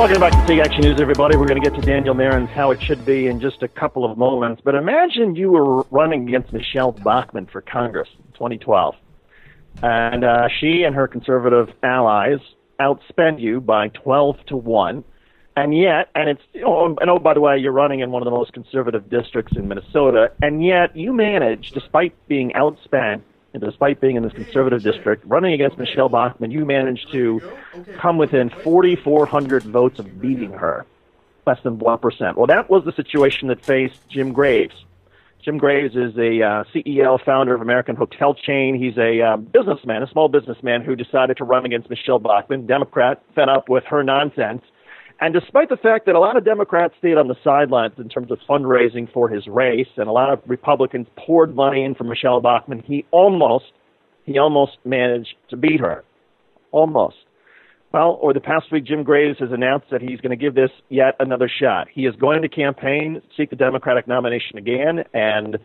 Welcome back to Take Action News, everybody. We're going to get to Daniel Marin's How It Should Be in just a couple of moments. But imagine you were running against Michelle Bachman for Congress in 2012. And she and her conservative allies outspend you by 12-1. And yet, by the way, you're running in one of the most conservative districts in Minnesota. And yet you manage, despite being outspent, and despite being in this conservative district, running against Michelle Bachman, you managed to come within 4,400 votes of beating her, less than 1%. Well, that was the situation that faced Jim Graves. Jim Graves is a CEO, founder of American Hotel Chain. He's a businessman, a small businessman who decided to run against Michelle Bachman, Democrat, fed up with her nonsense. And despite the fact that a lot of Democrats stayed on the sidelines in terms of fundraising for his race, and a lot of Republicans poured money in for Michelle Bachman, he almost managed to beat her. Almost. Well, over the past week, Jim Graves has announced that he's going to give this yet another shot. He is going to campaign, seek the Democratic nomination again, and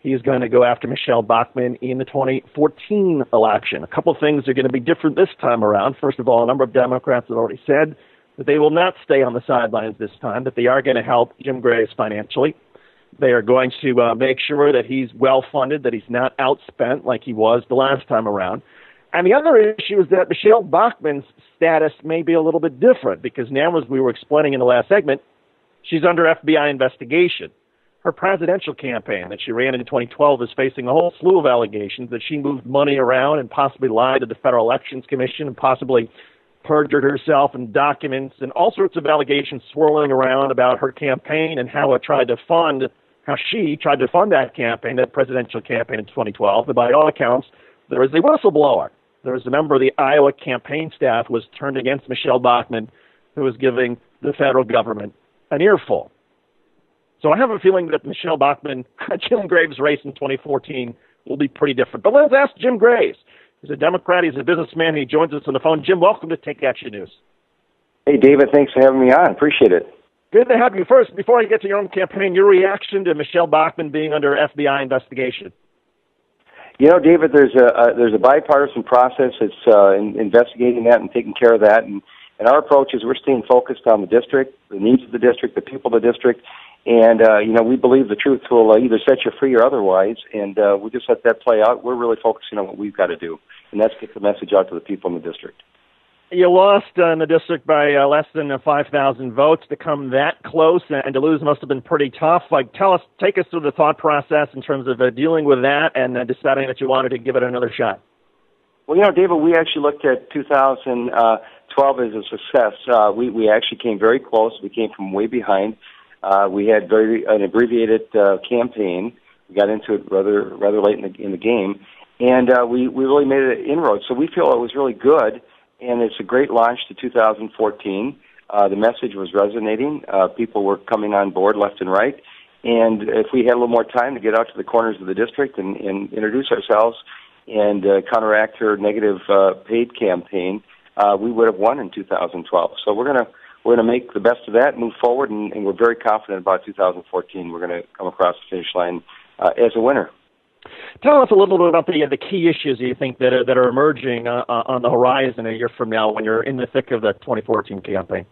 he is going to go after Michelle Bachman in the 2014 election. A couple of things are going to be different this time around. First of all, a number of Democrats have already said that they will not stay on the sidelines this time, that they are going to help Jim Graves financially. They are going to make sure that he's well-funded, that he's not outspent like he was the last time around. And the other issue is that Michelle Bachman's status may be a little bit different, because now, as we were explaining in the last segment, she's under FBI investigation. Her presidential campaign that she ran in 2012 is facing a whole slew of allegations that she moved money around and possibly lied to the Federal Elections Commission and possibly perjured herself in documents, and all sorts of allegations swirling around about her campaign and how she tried to fund that campaign, that presidential campaign in 2012. And by all accounts, there is a whistleblower. There is a member of the Iowa campaign staff who was turned against Michelle Bachman, who was giving the federal government an earful. So I have a feeling that Michelle Bachman, Jim Graves' race in 2014 will be pretty different. But let's ask Jim Graves. He's a Democrat. He's a businessman. He joins us on the phone. Jim, welcome to Take Action News. Hey, David. Thanks for having me on. Appreciate it. Good to have you. First, before I get to your own campaign, your reaction to Michelle Bachman being under FBI investigation. You know, David, there's a bipartisan process that's investigating that and taking care of that. And our approach is we're staying focused on the district, the needs of the district, the people of the district. And, we believe the truth will either set you free or otherwise. And we just let that play out. We're really focusing on what we've got to do, and that's get the message out to the people in the district. You lost in the district by less than 5,000 votes. To come that close and to lose must have been pretty tough. Take us through the thought process in terms of dealing with that and deciding that you wanted to give it another shot. Well, David, we actually looked at 2012 as a success. We actually came very close. We came from way behind. We had an abbreviated campaign. We got into it rather late in the game, and we really made an inroad. So we feel it was really good, and it's a great launch to 2014. The message was resonating. People were coming on board left and right, and if we had a little more time to get out to the corners of the district and introduce ourselves and counteract her negative paid campaign, we would have won in 2012. So we're going to make the best of that, move forward, and we're very confident about 2014. We're going to come across the finish line as a winner. Tell us a little bit about the key issues you think that are emerging on the horizon a year from now when you're in the thick of the 2014 campaign.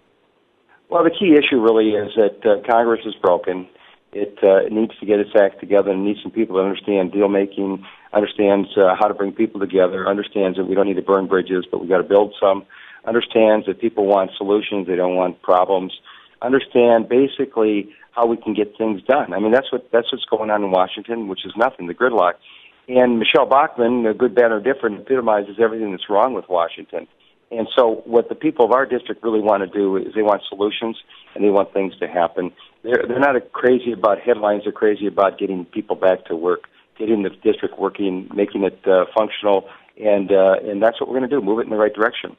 Well, the key issue really is that Congress is broken. It needs to get its act together and needs some people that understand deal-making, understands how to bring people together, understands that we don't need to burn bridges, but we've got to build some, understands that people want solutions, they don't want problems, understand basically how we can get things done. I mean, that's what's going on in Washington, which is nothing, the gridlock. And Michelle Bachman, good, bad, or different, epitomizes everything that's wrong with Washington. And so what the people of our district really want to do is they want solutions and they want things to happen. They're not crazy about headlines, they're crazy about getting people back to work, getting the district working, making it functional, and that's what we're going to do, move it in the right direction.